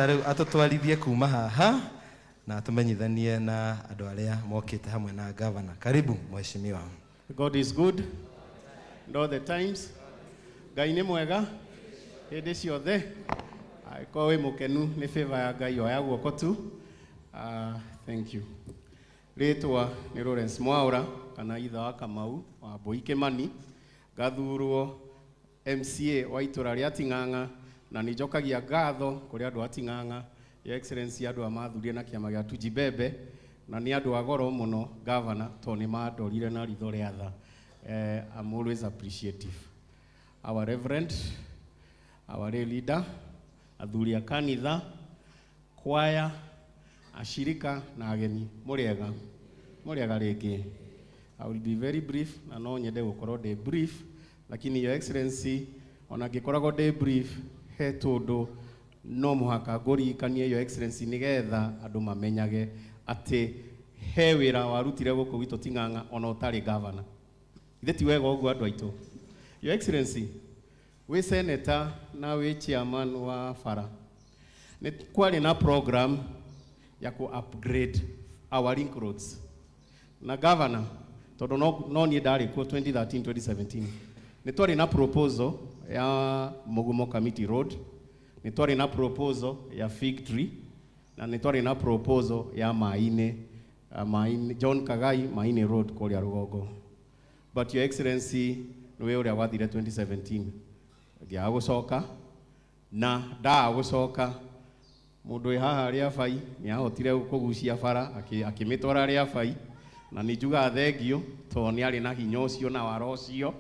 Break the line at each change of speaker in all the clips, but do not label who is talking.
atutwarithie kuma haha na tumenyithanie na andu aria mokite hamwe na governor. Karibu mheshimiwa.
God is good and all the times. Ngai ni mwega hindi ciothe. Ko wi mukenu ni favor ya Ngai oya guoko tu. Thank you. Ritwa ni Lawrence Mwaura kana itha wa Kamau wa Mbui Kimani, gathurwo MCA wa itura ria Ting'ang'a na nijokagia ngatho kuri andu a Ting'ang'a, Your Excellency, andu amathurire na kiama gia Tujibebe, na ni andu agoro muno governor to ni mandorire na ritho ria tha. I'm always appreciative. Our reverend, our leader, athuri a kanitha, choir, ashirika na ageni, muriega ringi. I will be very brief na no nyende gukorwo de brief, lakini Your Excellency ona gikoragwo de brief he tundu no muhaka ngurikanie Your Excellency nigetha andu mamenyage ati he wira warutire guku witu Ting'ang'a ona utari governor. Ithe ti wega uguo andu aitu. Your Excellency, we senator na we chairman wa Fara, ni kwari na program ya ku upgrade our link roads na governor todo no ni ndari ku 2013 2017 ni twari na proposal ya Mugumo Committee Road, ni twari na proposal ya Fig Tree, na ni twari na proposal ya Maine John Kagai Maine Road kuria Rugongo. But Your Excellency, niwe uria wathire 2017 gia gucoka na da gucoka mundu haha ria bai ni ahotire kugucia bara akimitwara ria bai, na ni juga thengio to ni ari na hinya ucio na waro ucio.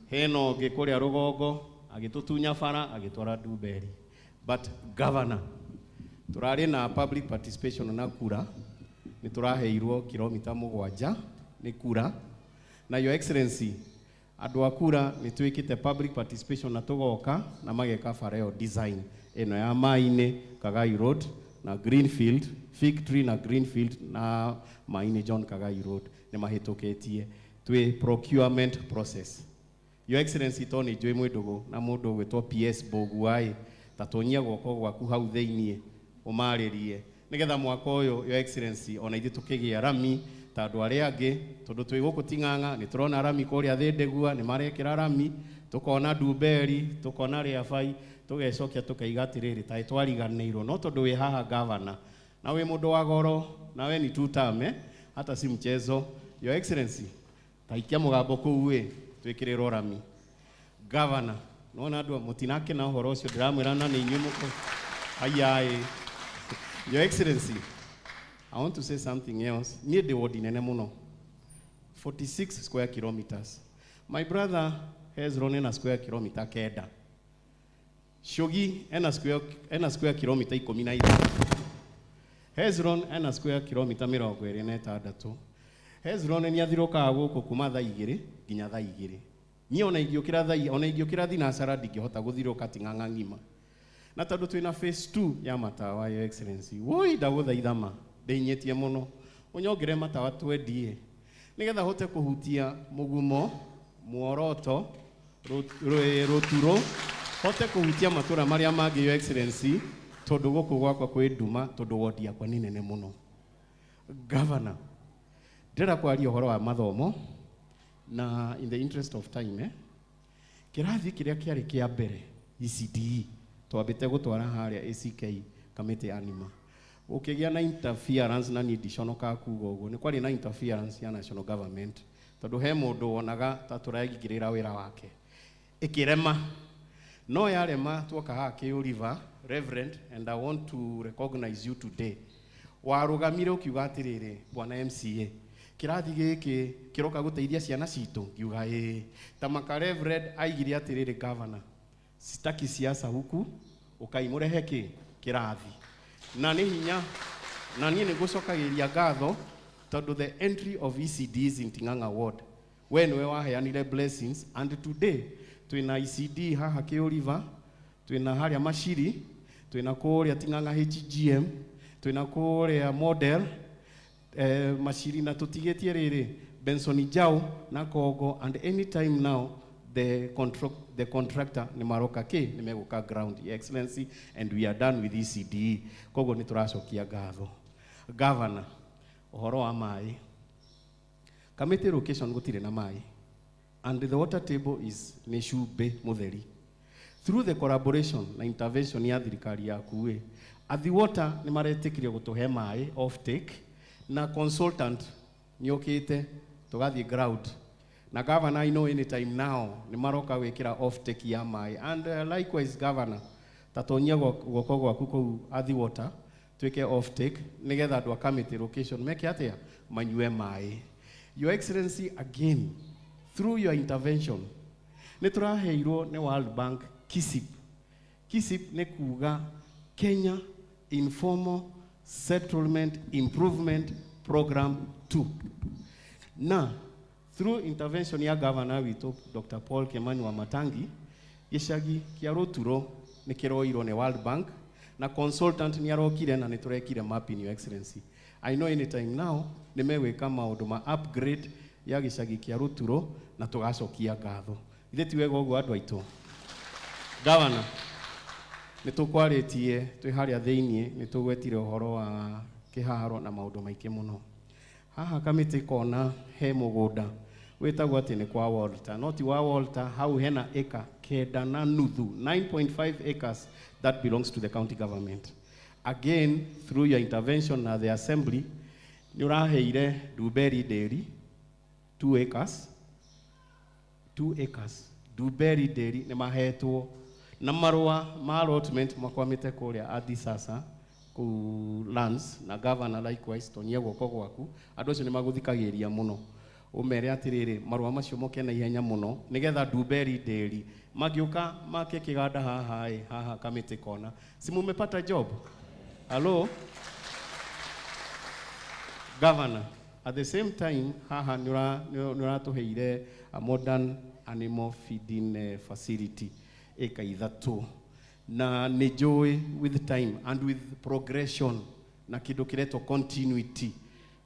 Heno ngikuria Rugongo agitutunya bara agitwara Nduberi. But governor, turari na public participation na kura ni turaheirwo kilomita 7 ni kura, na Your Excellency, andu akura ni twikite public participation na tugoka na mageka fareo design eno ya Maine Kagai Road na Greenfield, Fig Tree na Greenfield na Maine John Kagai Road ni mahituketie twi procurement process. Your Excellency, toni jwe mwidugo na mundu gwitwo PS Boguai tatonyia goko gwaku hau theinie umaririe nigetha mwaka uyu Your Excellency ona ithi tukigia rami tandu aria angi tondu twi guku Ting'ang'a ni turona rami kuria Thindegua ni marekira rami, tukona Nduberi, tukona Riabai, tugecokia tukaiga atiriri ta twariganirwo no tondu wi haha governor na wi mundu wa goro na we ni tutame hata si mchezo. Your Excellency, taikia mugambo kuu wi twikirirwo rami governor nona andu mutinake na uhoro ucio ndiramwira na ni inyu muko ayai. Your Excellency, I want to say something else. Near the ward in muno 46 square kilometers. My brother has run in a square kilometer keda. Shogi ena square kilometer 12. Hezron ena square kilometer 26. Hezron ni athiroka guku kuma thaa 2 nginya thaa 2. Ni ona ingiokira thinacara ndingihota guthiroka Ting'ang'a ngima. Na tondu twina phase 2 ya matawa, Your Excellency, woi ndaguthaitha ma ndeinyetie muno unyongere matawa twendie nigetha hote kuhutia Mugumo, Muoroto, Roturo, hote kuhutia matura maria mangi, Your Excellency, tondu guku gwakwa kwi nduma tondu wodi yakwa ni nene muno. Governor, ndira kwaria uhoro wa mathomo na in the interest of time kirathi kiria kiari kia mbere ECDE twambite gutwara haria ACK committee anima ukigia na interference na ni ndiconoka kuga uguo ni kwari na interference ya national government tondu he mundu wonaga ta turagigirira wira wake ikirema no yarema twoka ha Kiuriva. Reverend, and I want to recognize you today. Warugamire ukiuga atiriri bwana MCA kirathi giki kiroka guteithia ciana citu ngiuga tamaka Reverend aigire atiriri governor sitaki siasa huku ukaimurehe kirathi na ni hinya na ni ngucokagiria ngatho tondu the entry of ECDs in Ting'ang'a ward when we waheanire blessings, and today twina ECD haha Kiuriva, twina haria Mashiri, twina kuria Ting'ang'a HGM, twina kuria model Mashiri, na tutigetie riri Benson Jau na Kogo, and anytime now the contractor ni maroka ni meguka ground, Your Excellency, and we are done with ECDE. Kogo ni turacokia ngatho. Governor, uhoro wa mai. Kamiti location gutire na mai. And the water table is Neshube Mutheri. Through the collaboration na intervention ya thirikari yaku Athi Water ni maretikire gutuhe mai off take na consultant niokite tugathi ground. Na governor, I know anytime now ni maroka wekira off take ya mai, and likewise governor tatonyia goko gwaku kou Athi Water tweke off take nigetha andu a committee location meke atia manyue mai. Your Excellency, again through your intervention nituraheirwo ni World Bank KISIP. KISIP ni kuga Kenya Informal Settlement Improvement Program 2. Na through intervention ya governor witu Dr. Paul Kimani Wamatangi, gicagi kia Ruturo ni kiroirwo ni World Bank na consultant ni arokire na niturekire mapping, Your Excellency. I know anytime now ni meweka maundu ma upgrade ya gicagi kia Ruturo na tugacokia ngatho. Ithe ti wega uguo andu aitu. Governor, nitukwarĩtie twĩ harĩa thĩinĩ nĩtũgwetire ũhoro wa kĩharo na maũndũ maingĩ mũno. Haha kamĩtĩ kona he mũgũnda wĩtagwo atĩ nĩ kwa Walter, no ti wa Walter, hau hena eka 9.5 acres that belongs to the county government. Again, through your intervention na the assembly, nĩ ũraheire Duberi Dairy 2 acres. Duberi Dairy nĩ mahetwo na marua ma allotment makwamite kuria Athi sasa ku lands na governor likewise tonyie goko gwaku andu acio ni maguthikagiria muno umere atiriri marua macio moke na ihenya muno nigetha Duberi Dairy magiuka make kiganda haha kamiti kona si mumepata job. Hello Governor, at the same time haha nura tuheire a modern animal feeding facility eka ithatu na nijoi with time and with progression na kido kireto continuity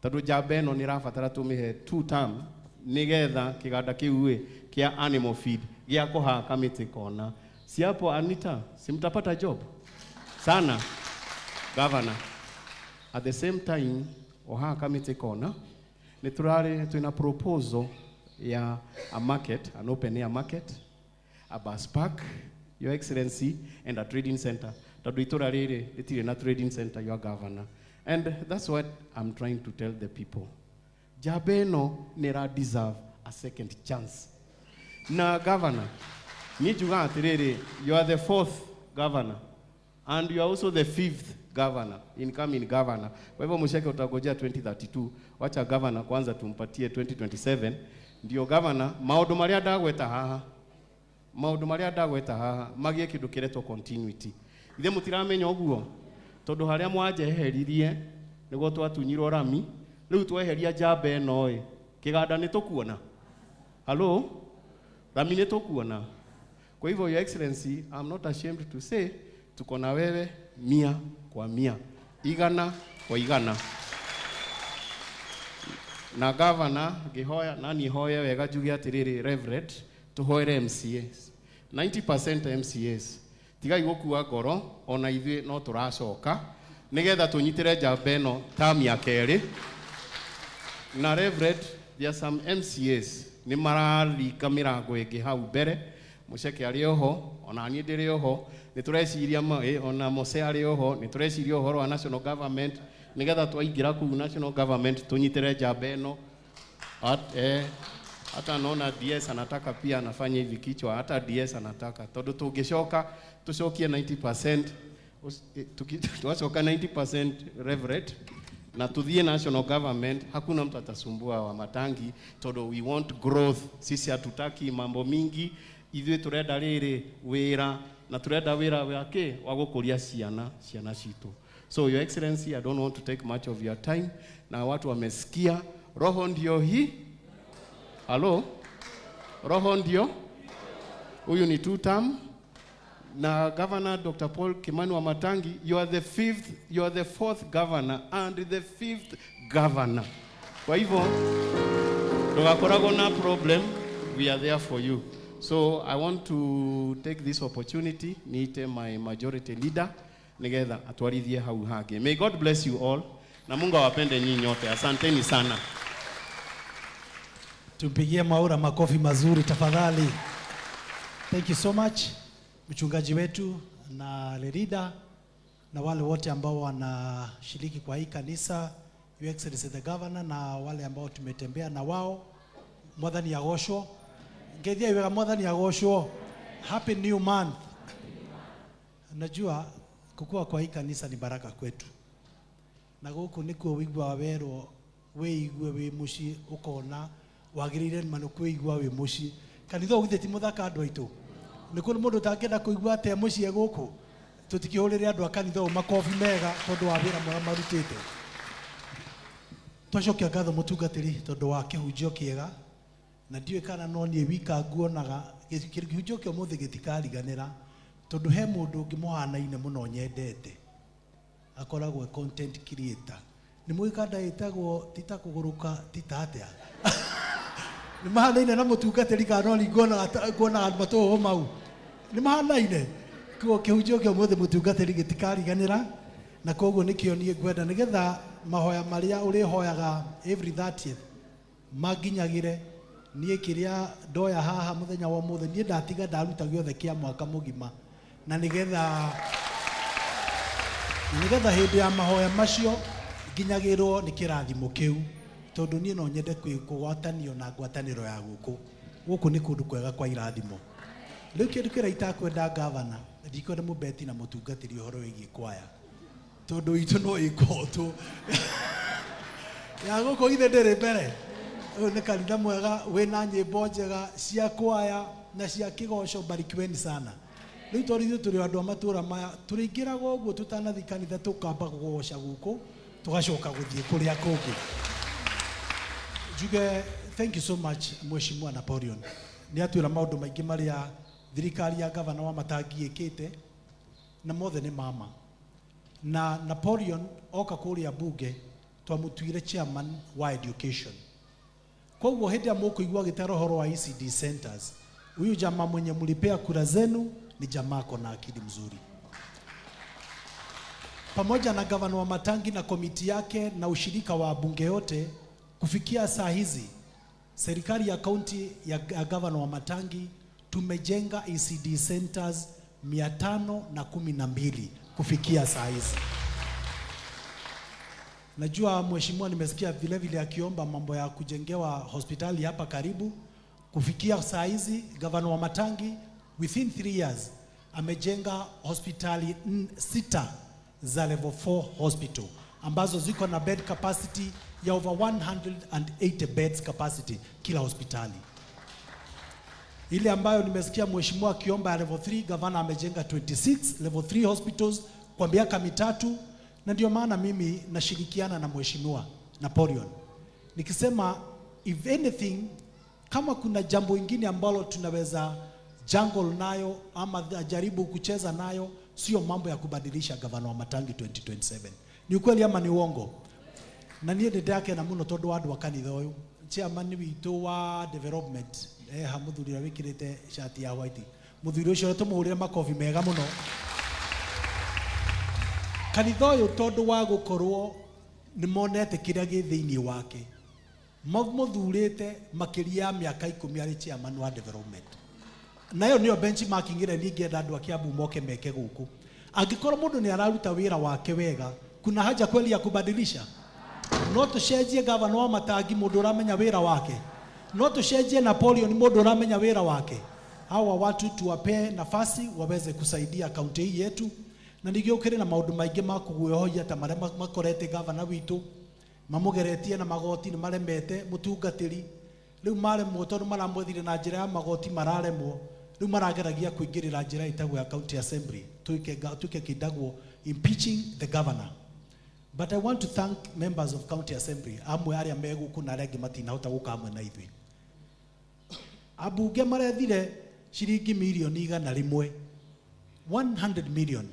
tadu jabeno ni rafatara tumihe 2 term nigetha kiganda kiuwe kia animal feed gia koha kamiti kona si hapo Anita simtapata job sana. Governor, at the same time oha kamiti kona niturare tuna proposal ya a market, an open air market, a bus park, Your Excellency, and a trading center. Taduitora rere litire na trading center, Your Governor. And that's what I'm trying to tell the people. Jabeno nera deserve a second chance. Na Governor, nijuga atirere, you are the 4th governor, and you are also the 5th governor, incoming governor. Kwa hivyo msheke utagojea 2032, wacha governor kwanza tumpatie 2027. Ndio governor, maundu maria ndagweta haha magie kindu kireto continuity. Ithe mutiramenya uguo tondu haria mwanjeheririe niguo twatunyirwo rami riu tweheria njamba eno kiganda ni tukuona. Hello rami ni tukuona. Kwa hivyo Your Excellency, I'm not ashamed to say tuko na wewe 100 kwa 100, igana kwa igana. Na governor gihoya nani hoya wega jugi atiriri Reverend tuhoere MCAs 90% MCAs tigai gukua ngoro ona ithuĩ no turacoka nigetha tunyitire njamba ĩno term ya kerĩ. Na Reverend, there are some MCAs ni mararika mirango ĩngĩ hau mbere muceke ari oho ona niĩ ndĩrĩ oho nĩ tureciria ona Mose ari oho nĩ tureciria ũhoro wa national government nigetha twaingira kuu national government tunyitire njamba ĩno. Hata naona DS anataka pia anafanya hivi kichwa, hata DS anataka tondu tungicoka tucokie 90%, tuwacoka 90% Reverend na tuthie national government, hakuna mtu atasumbua Wamatangi tondu we want growth. Sisi hatutaki mambo mingi, ithuĩ turenda rĩrĩ wĩra na turenda wĩra wake wa gukuria ciana citu. So Your Excellency, I don't want to take much of your time. Na watu wamesikia roho ndio hii. Hello? Roho ndio? Huyu ni 2 term. Na Governor Dr. Paul Kimani Wamatangi, you are the 4th governor and the 5th governor. Kwa hivyo, ndogakoragwo na problem, we are there for you. So I want to take this opportunity, niite my majority leader, nigetha atwarithie hau hage. May God bless you all. Na Mungu awapende nyinyi nyote. Asanteni sana.
Tumpigie Mwaura makofi mazuri tafadhali. Thank you so much. Mchungaji wetu na leader na wale wote ambao wanashiriki kwa hii kanisa, Your Excellency the Governor, na wale ambao tumetembea na wao. Mwathani agocwo. Ngethia iwega mwathani agocwo. Happy new month. Najua kukua kwa hii kanisa ni baraka kwetu. Na guku nikuo wigwa werwo wiigue wi muci ukona wagirire manu kuigwa wi muci kanitha ugithe ti muthaka andu aitu nikuo mundu tangenda kuigwa ate muci guku tutikihurire andu akanitha makofi mega tondu wa wira mwega marutite twacokia ngatho mutungatiri tondu wa kihunjio kiega na ndiwe kana no nie wika nguonaga kihunjio kio muthi gitikariganira tondu he mundu ngimuhanaine muno nyendete akoragwo content creator ni mwikanda itagwo tita kuguruka tita atia ni mahanaine na mutungatiri kana ni ngona matoho mau ni mahanaine ko kihunjio kio muthi mutungatiri gitikariganira na koguo nikio nie ngwenda nigetha mahoya maria uri hoyaga every 30th maginyagire nie kiria ndoya haha muthenya wa muthe nie ndatiga ndaruta giothe kia mwaka mugima na nigetha hindi ya mahoya macio nginyagirwo ni kirathimo kiu tondu nie no nyende kugwatanio na ngwataniro ya guku ni kundu kwega kwa irathimo riu kindu kira itakwenda governor ndikwenda mubeti na mutungatiri uhoro wigi kwaya tondu itu no ikotu ya guku ithe ndiri mbere ni kanitha mwega wina nyimbo njega cia kwaya na cia kigoco barikiweni sana riu tori turi andu amatura maya turingiraga uguo tutanathi kanitha tukamba kugoca guku tugacoka guthie kuria kungi juge thank you so much Mheshimiwa Napoleon ni atwira maundu maingi maria thirikari ya gavana wa Matangi ikite na mothe ni mama na Napoleon oka kuria bunge twamutuire chairman wa education koguo hindi amukuigwa gitaro horo wa ECD centers huyu jamaa mwenye mlipea kura zenu ni jamaa kona akili mzuri pamoja na gavana wa Matangi na komiti yake na ushirika wa bunge yote kufikia saa hizi serikali ya kaunti ya gavana wa Matangi tumejenga ECD centers 512 kufikia saa hizi. Najua mheshimiwa nimesikia vile vile akiomba mambo ya kujengewa hospitali hapa karibu. Kufikia saa hizi gavana wa Matangi within 3 years amejenga hospitali 6 za level 4 hospital ambazo ziko na bed capacity ya over 180 beds capacity kila hospitali. Ile ambayo nimesikia mheshimiwa akiomba ya level 3 gavana amejenga 26 level 3 hospitals kwa miaka mitatu na ndio maana mimi nashirikiana na mheshimiwa Napoleon nikisema if anything kama kuna jambo lingine ambalo tunaweza jungle nayo ama jaribu kucheza nayo sio mambo ya kubadilisha gavana wa Matangi 2027 ni ukweli ama ni uongo na niye ndende yake na muno tondu wa andu wa kanitha uyu chairman witu wa development hamuthurira wikirite shati ya white muthuri ucio tumuhurire makofi mega muno kanitha uyu tondu wa gukorwo ni monete kiria gi thiini wake muthurite makiria miaka 10 ari chairman wa development nayo niyo benchmarking ire ningienda andu akiambu moke meke guku angikorwo mundu ni araruta wira wake wega kuna haja kweli ya kubadilisha no tucenjie gavana wa Matangi mundu uramenya wira wake no tucenjie Napoleon mundu uramenya wira wake hawa watu tuwape nafasi waweze kusaidia kaunti hii yetu na nigiukire na maundu maingi ma kuguohoia ta maria makorete gavana witu mamugeretie na magoti ni maremete mutungatiri riu maremwo tondu maramwethire na njira ya magoti mararemwo riu marageragia kuingirira njira itagwo ya county assembly tuike kindagwo impeaching the governor. But I want to thank members of county assembly amwe aria meguku na regi matinahota guka amwe na ithui abunge marethire shiringi milioni 100 100 million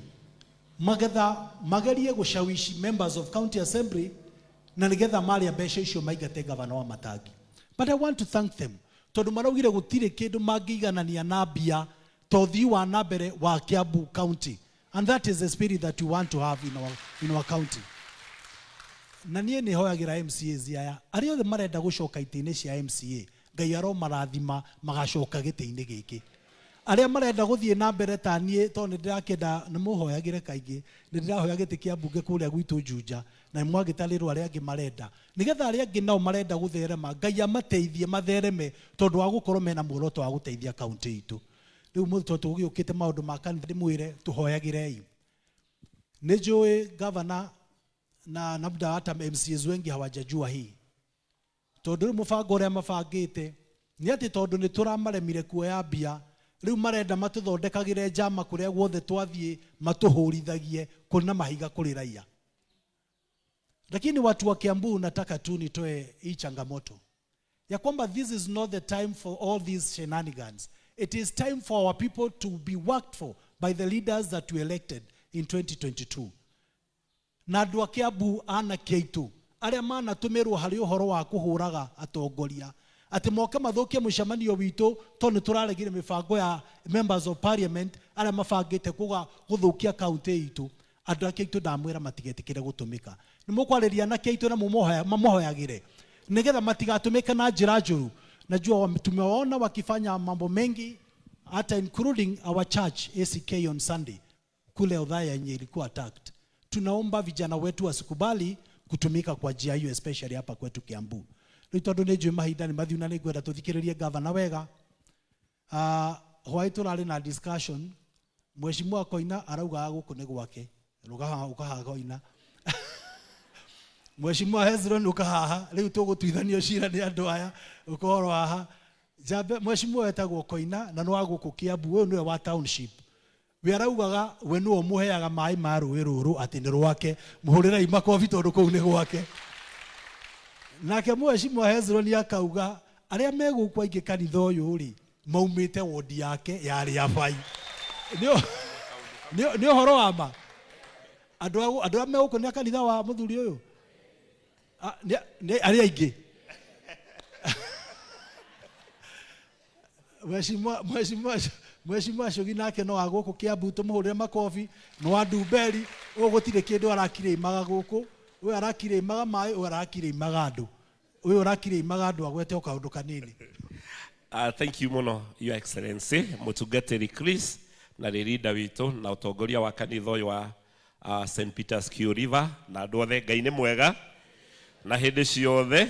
magetha magerie gushawishi members of county assembly na nigetha mali ya besha icio maigate gavana wa Matangi. But I want to thank them tondu maraugire gutire kindu mangiganania na mbia tothi wa nambere wa Kiambu County, and that is the spirit that we want to have in our county. Na niĩ nĩ hoyagira MCAs aya arĩa othe marenda gũcoka itĩ-inĩ cia MCA, Ngai aro marathima magacoka gĩtĩ-inĩ gĩkĩ. Arĩa marenda gũthiĩ na mbere ta niĩ tondũ ndĩrakenda nĩ mũhoyagire kaingĩ, nĩ ndĩrahoya gĩtĩ kĩa mbunge kũrĩa gwitũ Juja na mwagĩtarĩrwo arĩa angĩ marenda, nĩgetha arĩa angĩ nao marenda gũtherema, Ngai amateithie mathereme tondũ wa gũkorwo mena muoroto wa gũteithia kaunti itũ. Rĩu mũthĩ tũgĩũkĩte maũndũ ma kanitha ndĩmwĩre tũhoyagĩrei. Nĩ njũĩ governor na labda hata MCAs wengi hawajajua hii, tondũ rĩu mũbango ũrĩa mabangĩte nĩ atĩ tondũ nĩ tũramaremire kuoya mbia, rĩu marenda matũthondekagĩre njama kũrĩa guothe twathiĩ matũhũrithagie kũrĩ na mahiga kũrĩ raia. Lakini watu wa Kiambu nataka tu nitoe hii changamoto ya kwamba this is not the time for all these shenanigans. It is time for our people to be worked for by the leaders that we elected in 2022. Na andũ a Kiambu ana kĩitũ arĩa manatũmĩrwo harĩ ũhoro wa kũhũraga atongoria atĩ moke mathũkie mũcemanio witũ tondũ tũraregire mĩbango ya members of parliament arĩa mabangĩte gũthũkia kaunti itũ. Andũ a kĩitũ ndamwĩra matigetĩkĩre gũtũmĩka. Nĩ mũkwarĩria na kĩitũ na mamohoyagĩre nĩgetha matigatũmĩke na njĩra njũru. Najua tumewaona wakifanya mambo mengi hata including our church ACK on Sunday kule Othaya yenye ilikuwa attacked. Tunaomba vijana wetu wasikubali kutumika kwa njia hiyo, especially hapa kwetu Kiambu. Rĩu tondũ nĩ njũĩ mahinda nĩ mathiu na nĩ ngwenda tũthikĩrĩrie governor wega. Hwaĩ tũrarĩ na discussion, Mheshimiwa Koina arauga gũkũ nĩ gwake, ũkahaha Koina. Mheshimiwa Hezron ukahaha, rĩu tũgũtuithanio cira nĩ andũ aya, ũkorwo haha. Jambe Mheshimiwa etagwo Koina na nĩ wa gũkũ Kiambu, ũyũ nĩwe wa township. We araugaga we nĩwe mũheaga maĩ ma rũĩ rũrũ atĩ nĩ rwake, mũhũrĩrai makobi tondũ kũu nĩ gwake. Nake Mheshimiwa Hezron akauga arĩa megũkũ aingĩ kanitha ũyũ rĩ maumĩte wodi yake yarĩ abai. Nĩ ũhoro wa ma. Andũ arĩa megũkũ nĩ kanitha wa mũthuri ũyũ arĩa aingĩ. Mheshimiwa Shogi nake no agũkũ Kiambu tũmũhũrĩre makobi, no wa Ndumberi gũtirĩ kĩndũ arakire imaga gũkũ, ũyũ arakire imaga maĩ, ũyũ arakire imaga andũ, ũyũ arakire imaga andũ agwete o kaũndũ kanini.
Thank you muno Your Excellency Mũtungatĩri Chris na rĩrinda witũ na ũtongoria wa kanitha ũyũ wa St. Peter's Q River na andũ othe. Ngai nĩ mwega na hĩndĩ ciothe.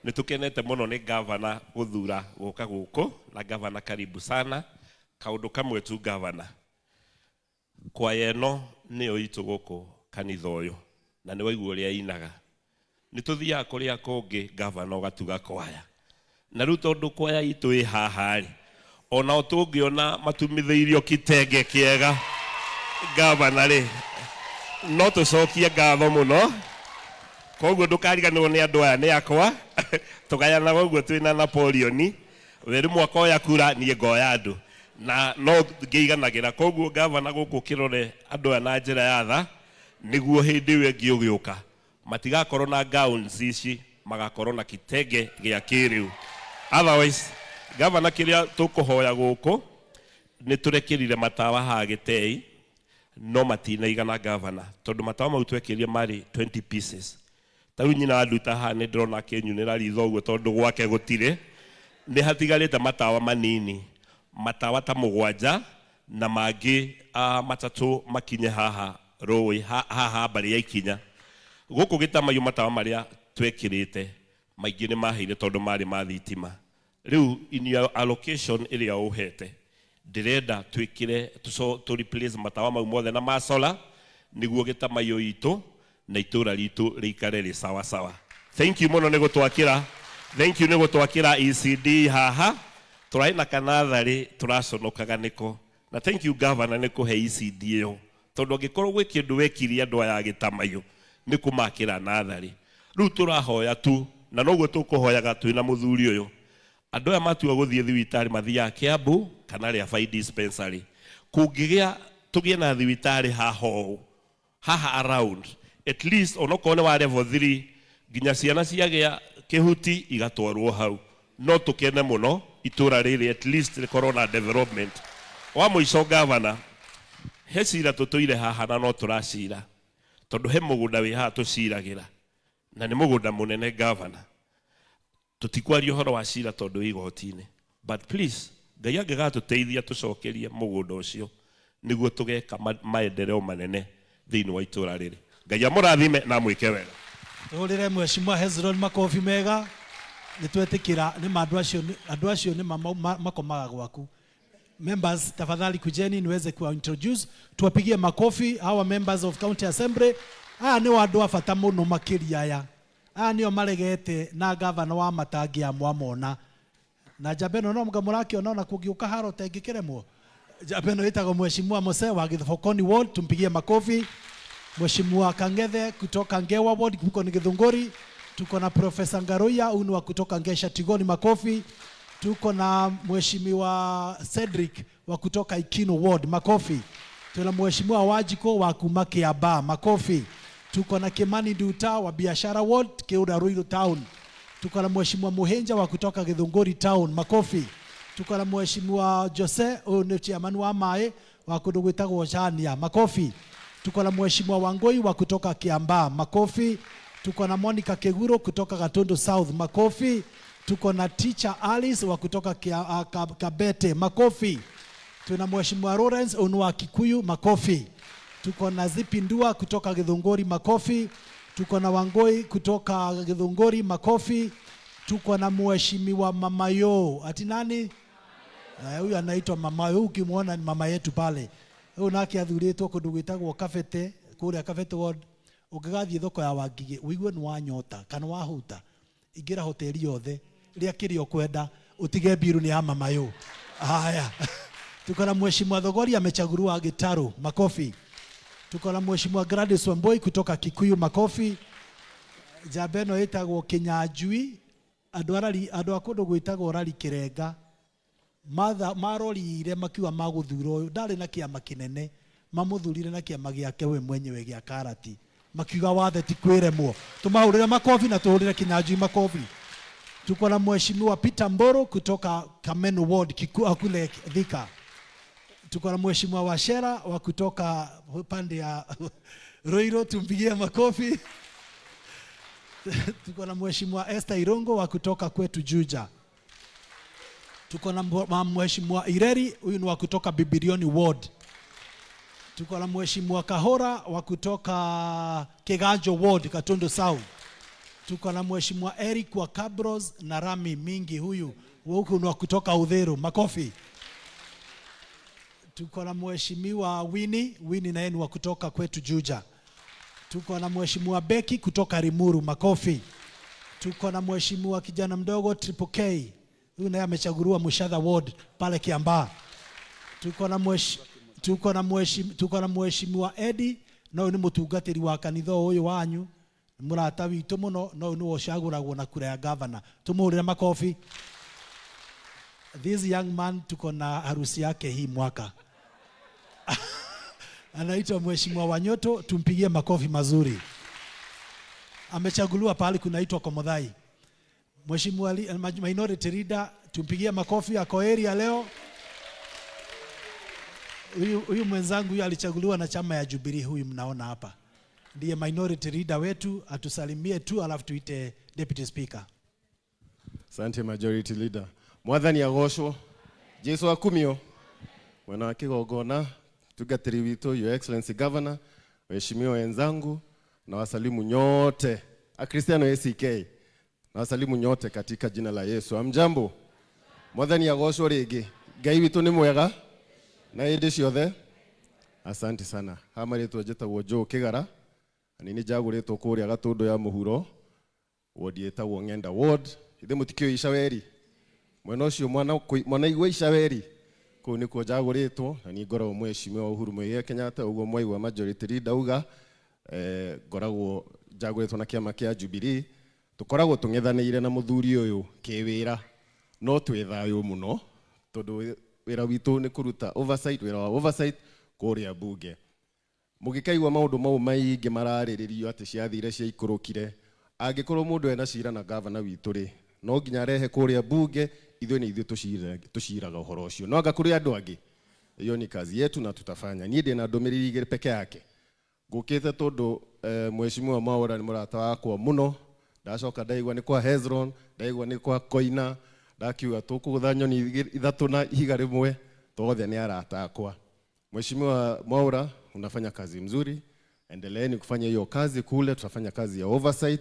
Nĩ tũkenete mũno nĩ governor gũthura gũka gũkũ, na governor karibu sana. Kaũndũ kamwe tu governor, kwaya ĩno nĩyo itũ gũkũ kanitha ũyũ na nĩ waigua ũrĩa inaga. Nĩ tũthiaga kũrĩa kũngĩ governor ũgatuga kwaya, na rĩu tondũ kwaya itũ ĩ haha rĩ, onao tũngĩona matumithĩirio kitenge kĩega governor rĩ, no tũcokie ngatho mũno. Koguo ndũkariganĩrwo nĩ andũ aya nĩ akwa tũgayanaga ũguo twĩna Napoleon, werĩ mwaka ũya kura niĩ ngoya andũ na no ngĩiganagĩra. Koguo governor gũkũ kĩrore andũ aya na njĩra ya tha, nĩguo hĩndĩ ĩyo ĩngĩ ũgĩũka matigakorwo na gowns ici, magakorwo na kitenge gĩa kĩrĩu. Otherwise governor kĩrĩa tũkũhoya gũkũ nĩ tũrekerire matawa haha Gĩtei, no matinaigana governor tondũ matawa mau twekĩrire marĩ 20 pieces. Tarĩu nyina nduta haha nĩ ndĩrona akĩnyunĩra ritho ũguo tondũ gwake gũtirĩ. Nĩ hatigarĩte matawa manini, matawa ta mũgwanja na mangĩ matatũ makinye haha rũĩ haha mbarĩ ya ikinya. Gũkũ Gĩtamaiyũ matawa marĩa twekĩrĩte maingĩ nĩ maheire tondũ marĩ ma thitima. Rĩu in your allocation ĩrĩa ũhete ndĩrenda twĩkĩre to replace matawa mau mothe na ma solar nĩguo Gĩtamaiyũ itũ na itũra ritũ rĩikare rĩ sawa sawa. Thank you mũno nĩ gũtwakĩra. Thank you nĩ gũtwakĩra ECD haha. Tũrĩ na kanatharĩ tũraconokaga nĩko. Na thank you governor nĩ kũhe ECD ĩyo. Tondũ angĩkorwo gwĩ kĩndũ wekirie andũ aya Gĩtamaiyũ nĩ kũmakĩra natharĩ. Rĩu tũrahoya tu na noguo tũkũhoyaga twĩna mũthuri ũyũ. Andũ aya matua gũthiĩ thibitarĩ mathiaga Kiambu kana rĩa Fai dispensary. Kũngĩgĩa tũgĩe na thibitarĩ haha around, at least onokorwo nĩ wa level 3 nginya ciana ciagĩa kĩhuti igatwarwo hau. no tukene muno itura riri at least rikorwo na development. Wa muico governor, he cira tutuire haha na no turacira tondu he mugunda wi haha tuciragira na ni mugunda munene governor. Tutikwaria horo wa cira tondu igotine, but please Ngai angigatuteithia tucokerie mugunda ucio niguo tugeka maendeleo manene thiini wa itura riri. Ngai amurathime na mwike wega.
Tuhurire Mheshimiwa Hezron makofi mega. Nitwetikira ni andu acio ni makomaga gwaku. Members, tafadhali kujeni niweze kuwa introduce, tuwapigie makofi hawa members of county assembly. Ni wandu wa bata muno makiria aya. Nio maregete na governor wa Matangi amwamona. Na Jabeno no mga muraki ona kugiuka haro tengikiremwo. Jabeno itago Mheshimiwa Mose wa Githokoni ward, tumpigie makofi. Mheshimiwa Kangethe kutoka Ngewa ward kuko ni Githunguri. Tuko na Professor Ngaruya unwa kutoka Ngesha Tigoni, makofi. Tuko na Mheshimiwa Cedric wa kutoka Ikino ward, makofi. Tuna Mheshimiwa Wajiko wa Kiambaa, makofi. Tuko na Kimani Duta wa Biashara ward, Kiura Ruiru town. Tuko na Mheshimiwa Muhenja wa kutoka Githunguri town, makofi. Tuko na Mheshimiwa Jose ni chairman wa Mae wa kudugwitagwo Chania, makofi. Tuko na Mheshimiwa Wangoi wa kutoka Kiambaa, makofi. Tuko na Monica Keguro kutoka Gatundu South, makofi. Tuko na Teacher Alice wa kutoka Kabete, makofi. Tuna Mheshimiwa Lawrence unwa Kikuyu, makofi. Tuko na Zipindua kutoka Githunguri, makofi. Tuko na Wangoi kutoka Githunguri, makofi. Tuko na Mheshimiwa Mamayo. Ati nani? Huyu anaitwa Mamayo, ukimwona ni mama yetu pale. Huyu nake athuritwo kundu gwitagwo Kafete, kuria Kafete ward. Ukigathie thoko ya Wangige uigue ni wanyota kana wahuta, ingira hoteli yothe ria kirio kwenda utige biru ni ya Mamayo. Haya. Tuko na Mheshimiwa Thogori amechagurua Gitaru, makofi. Tuko na Mheshimiwa Gladys Wamboi kutoka Kikuyu, makofi. Jabeno itagwo Kinyanjui, andu akundu gwitagwo Rari Kirenga. Marorire makiwa maguthuro ndari na kiama kinene, mamuthurire na kiama giake we mwenyewe gia Karati, makiuga wathe ti kwiremwo. Tumahurire makofi na tuhurire Kinyanjui makofi. Tuko na Mheshimiwa Peter Mboro kutoka Kameno ward, kule Thika. Tuko na Mheshimiwa Washera wa kutoka pande ya Roiro, tumpigie makofi. Tuko na Mheshimiwa Esther Irongo wa kutoka kwetu Juja. Tuko na Mheshimiwa Ireri, huyu ni wa kutoka Bibilioni ward. Tuko na Mheshimiwa Kahora wa kutoka Kiganjo ward, Gatundu South. Tuko na Mheshimiwa Eric wa Kabros na Rami Mingi, huyu huku ni wa kutoka Udheru, makofi. Tuko na Mheshimiwa Winnie naye ni wa kutoka kwetu Juja. Tuko na Mheshimiwa Beki kutoka Rimuru, makofi. Tuko na Mheshimiwa kijana mdogo Triple K, huyu naye amechagurua Mushadha ward pale Kiambaa. Tuko na Mheshimiwa Edi, no ni mutungatiri wa kanitha uyu wanyu, murata witu muno, no ni wocaguragwo na kura ya governor. Tumuhurire makofi. This young man tuko na harusi yake hii mwaka. Anaitwa Mheshimiwa Wanyoto, tumpigie makofi mazuri. Amechaguliwa pale kunaitwa Komodhai. Mheshimiwa Minority Leader, tumpigie makofi, ako area leo. Huyu mwenzangu huyu alichaguliwa na chama ya Jubilee, huyu mnaona hapa. Ndiye Minority Leader wetu, atusalimie tu alafu tuite Deputy Speaker.
Asante Majority Leader. Mwathani agocwo. Jesu akumio. Mwana wa kigongona, tugatiri witu, Your Excellency Governor, waheshimiwa wenzangu na wasalimu nyote. Akristiano ACK. Na wasalimu nyote katika jina la Yesu. Amjambo. Mwathani agocwo ringi. Ngai witu ni mwega. Na hindi ciothe. Asante sana. Hamaritwo njĩtagwo Joe Kĩgara. Nini njagũrĩtwo kũrĩa Gatundu ya mũhuro. Ward yetagwo Ng'enda ward. Ithe mũtikĩũĩ Icaweri. Mwena ũcio mwana igua Icaweri. Kũu nĩkuo njagũrĩtwo na ni ngoragwo Mheshimiwa Uhuru Muigai Kenyatta, ũguo mwaigua Majority Leader auga. Ngoragwo njagũrĩtwo na kĩama kĩa Jubilee. Tukoragwo tũng'ethanĩire na mũthuri ũyũ kĩwĩra, no twĩ thayũ mũno tondũ wĩra witũ nĩ kũruta oversight, wĩra wa oversight kũrĩa bunge. Mũgĩkaigua maũndũ mau maingĩ mararĩrĩrio atĩ ciathire cia ikũrũkire, angĩkorwo mũndũ ena cira na governor witũ rĩ, no nginya rehe kuria bunge ithuĩ nĩ ithuĩ tuciraga ũhoro ũcio no anga kũrĩ andũ angĩ hiyo ni kazi yetu na tutafanya niĩ ndĩ na ndũmĩrĩri igĩrĩ peke yake ngũkĩte tondũ mheshimiwa Mwaura nĩ mũrata wakwa mũno ndacoka ndaigua nĩ kwa Hezron ndaigua nĩ kwa Koina ndakiuga tũkũgũtha nyoni ithatũ na ihiga rĩmwe tothe nĩ arata akwa mheshimiwa Mwaura unafanya kazi mzuri endeleeni kufanya hiyo kazi kule tutafanya kazi ya oversight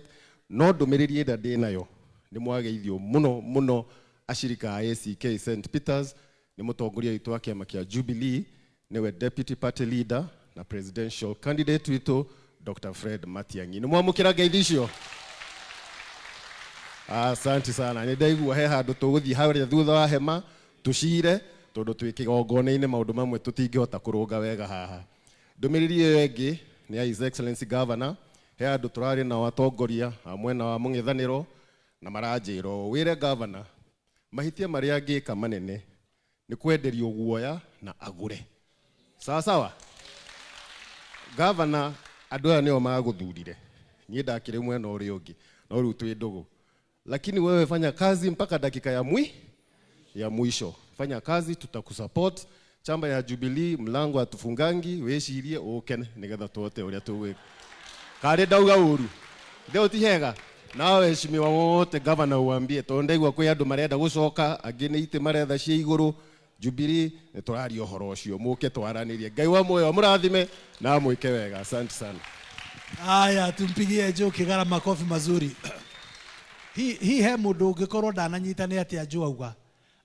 no ndũmĩrĩri ĩrĩa ndĩ nayo nĩ mwageithio mũno ashirika ACK St Peters ni mũtongoria witũ wa kĩama kĩa Jubilee niwe deputy party leader na presidential candidate witũ Dr. Fred Matiang'i nĩ mwamũkĩra ngeithi icio asante sana nĩ ndaigua he handũ tũgũthiĩ harĩa thutha wa hema tucire tondũ twĩ kĩgongona-inĩ maũndũ mamwe tũtingĩhota kũrũnga wega haha ndũmĩrĩri ĩyo ĩngĩ ni His Excellency Governor he andũ tũrarĩ nao atongoria mwena wa mũng'ethanĩro na maranjĩrwo wĩre governor mahĩtia marĩa angĩka manene ni kwenderio guoya na agure sawa governor andũ aya nĩo magũthurire niĩ ndakĩrĩ mwena ũrĩa ũngĩ no rĩu twĩ ndũgũ lakini wewe fanya kazi mpaka dakika ya mwisho fanya kazi tutakusupport chamba ya Jubilee mlango atufungangi wecirie ukene nigetha tuote uria tugwika kare ndauga uru ndeo ti hega nawe heshimiwa wote governor uambie to ndaigua kwĩ andũ marenda gũcoka angĩ nĩ itĩ maretha cia igũrũ Jubilee nĩ tũraria ũhoro ũcio mũke twaranĩrie Ngai wa muoyo mũrathime na mwĩke wega asante sana
haya tumpigie Joe Kĩgara makofi mazuri hi he mũndũ ũngĩkorwo ndananyita nĩ atĩ Joe auga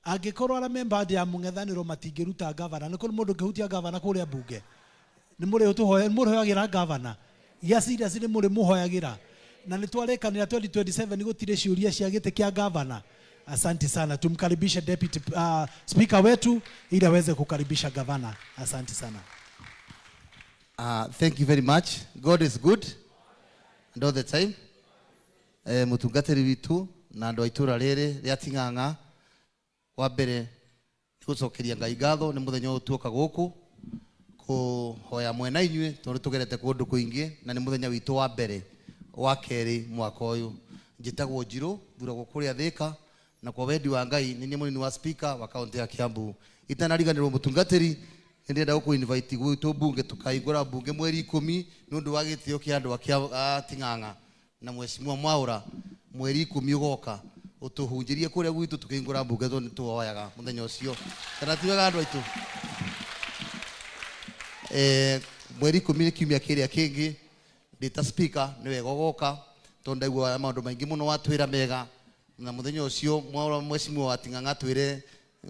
angĩkorwo ara member ya mũng'ethanĩro matingĩruta governor nĩ kũrĩ mũndũ ũngĩhutia governor kũrĩa bunge nĩ mũrĩ mũhoyagĩra governor ya serious nĩ mũrĩ mũhoyagĩra na nĩ twarĩkanĩra 2027 gũtirĩ ciũria cia gĩtĩ kĩa governor asante sana tumkaribishe deputy speaker wetu ili aweze kukaribisha governor asante sana
thank you very much God is good and all the time mutungatĩri witũ na andũ a itũra rĩrĩ rĩa Ting'ang'a wa mbere gũcokeria Ngai ngatho nĩ mũthenya ũyũ tuoka gũkũ kũhoya mwena inyuĩ tondũ tũgerete kũndũ kũingĩ na nĩ mũthenya witũ wa mbere wa kerĩ mwaka ũyũ njĩtagwo Njirũ thuragwo kũrĩa Thĩka na kwa wendi wa Ngai nĩ niĩ mũnini wa speaker wa kaunti ya Kiambu itanariganĩrwo mũtungatĩri ndĩrenda gũkũ invite gwitũ bunge tukahingũra bunge mweri 10 nĩ ũndũ wa gĩtĩo kĩa andũ a Ting'ang'a na mheshimiwa Mwaura mweri 10 ũgoka utuhunjirie kũrĩa gwitũ tukahingũra bunge tondũ nĩ tuoyaga mũthenya ũcio kana ti wega andũ aitũ mweri 10 kiumia kĩrĩa kĩngĩ ndĩta speaker nĩ wega ũgoka tondũ ndaigua maũndũ maingĩ mũno watwĩra mega na mũthenya ũcio Mwaura mheshimiwa wa Ting'ang'a twĩre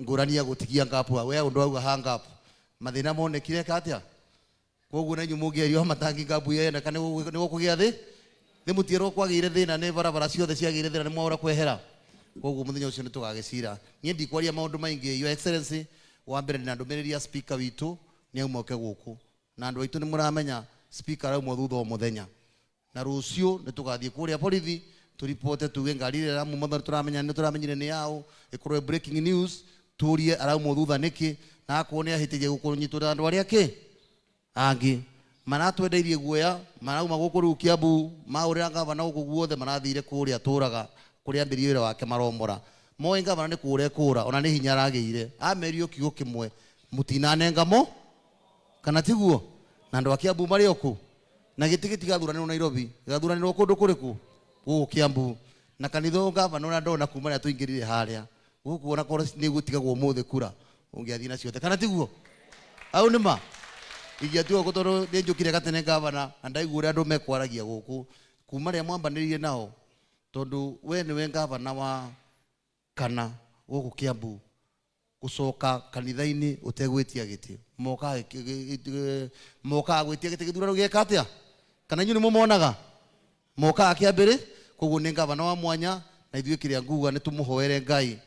ngũrani ya gũtigia ngapu we ũndũ auga hang up mathĩna monekire atĩa koguo na inyuĩ mũngĩerio matangi ngapu yenda kana nĩ gũkũgĩa thĩ nĩ mũtierwo kwagĩire thĩna nĩ barabara ciothe ciagĩire thĩna nĩ Mwaura kwehera koguo mũthenya ũcio nĩ tũgagĩcira niĩ ndikwaria maũndũ maingĩ your excellency wa mbere na ndũmĩrĩri ya speaker witũ nĩ aumoke gũkũ na andũ aitũ nĩ mũramenya speaker aumwo thutha wa mũthenya na rũciũ nĩ tũgathiĩ kũrĩa borithi tũripote tuge ngari ĩrĩa arauma nĩ tũramenya nĩ tũramenyire nĩ yaũ ĩkorwo breaking news turie araumwo thutha nĩkĩ na akorwo nĩ ahĩtĩrie gũkũnyitũra andũ arĩa kĩ angĩ maratwendeirie guoya marauma gũkũ rĩu Kiambu maũrĩra ngavana gũkũ guothe marathire kũrĩa tũraga kũrĩa ambĩrĩrie wĩra wake maromora moĩ ngavana nĩ kũrĩa kũra ona nĩ hinya aragĩire amerio kiugo kĩmwe mũtinanengamo kana tiguo na andũ a Kiambu marĩ okũ na gĩtĩ gĩtigathuranĩrwo Nairobi gĩgathuranĩrwo kũndũ kũrĩkũ gũkũ Kiambu na kanitha ngavana ũrĩa ndona kuma rĩa tũingĩrire harĩa gũkũ ona korwo nĩ gũtigagwo mũthĩ kura ũngĩathiĩ na ciothe kana tiguo au nĩma ingĩatua gũtondũ nĩ njũkire gatene ngavana na ndaigua ũrĩa andũ mekwaragia gũkũ kuma rĩa mwambanĩrĩirie nao tondũ we nĩwe ngavana wa kana gũkũ Kiambu gũcoka kanitha-inĩ ũtegwĩtia gĩtĩ mokaga gwĩtia gĩtĩ gĩthurano gĩeka atĩa kana inyuĩ nĩ mũmonaga mokaga kĩambĩrĩ koguo nĩ ngavana wa mwanya na ithuĩ kĩrĩa nguga nĩ tũmũhoere Ngai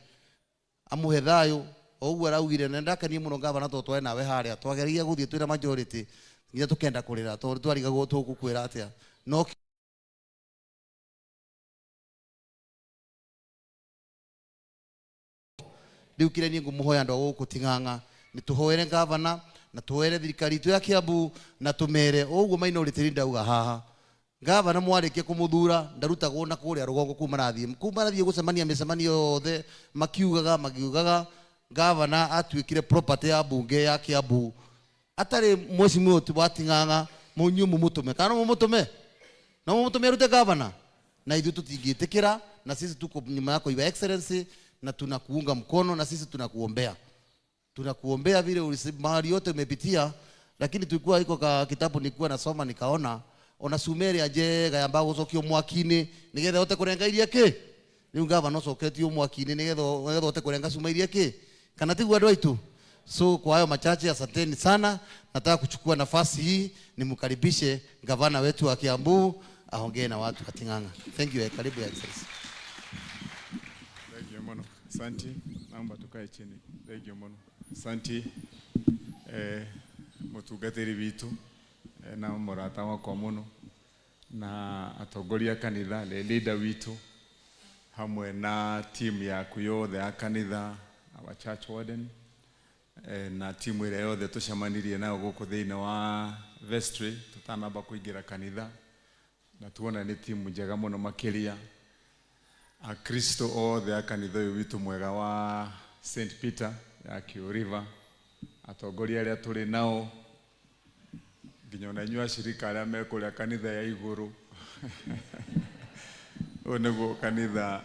amũhe thayũ ũguo araugire na ndakenie mũno ngavana tondũ twarĩ nawe harĩa twageragia gũthiĩ twĩna majority nginya tũkenda kũrĩra tondũ twarigagwo tũgũkwĩra atĩa no rĩu kĩrĩa niĩ ngũmũhoya andũ a gũkũ Ting'ang'a nĩ tũhoere ngavana na tũhoere thirikari itũ ya Kiambu na tũmere ũguo minority ndauga haha Gavana mwarikia kumuthura ndarutagwo na kuria rugongo kuma rathie gucemania micemanio yothe makiugaga gavana atuikire property ya bunge ya Kiambu atari mwecimu wa Ting'ang'a munyu mumutume kana mumutume na mumutume rute gavana na ithu tutingitikira na sisi tuko nyuma yako Your Excellency na tunakuunga mkono na sisi tunakuombea vile mahali yote umepitia. Lakini tulikuwa iko kitabu nilikuwa nasoma nikaona ona Sumeria njega yamba gucokio mwakini nigetha ote kurenga iria ki riu gavana ocoketio mwakini nigetha ote kurenga Sumeria ki kana tigwa andu aitu. So kwa hayo machache, asanteni sana. Nataka kuchukua nafasi hii nimkaribishe gavana wetu wa Kiambu aongee na watu wa Ting'ang'a. Thank you. Karibu ya Excellency.
Thank you mono. Asante. Naomba tukae chini. Thank you mono. Asante. Mutungatiri witu na murata wakwa muno na atongoria kanitha leader witu hamwe na team yaku yothe ya kanitha, our church warden na timu ile yothe tucemanirie nayo guku thiini wa vestry tutanamba kuingira kanitha, na tuona ni timu njega muno makiria akristo othe a kanitha uyu witu mwega wa St Peter ya Kio River, atongoria aria turi nao nginya na nyua shirika aria mekuria kanitha ya iguru. Onego kanitha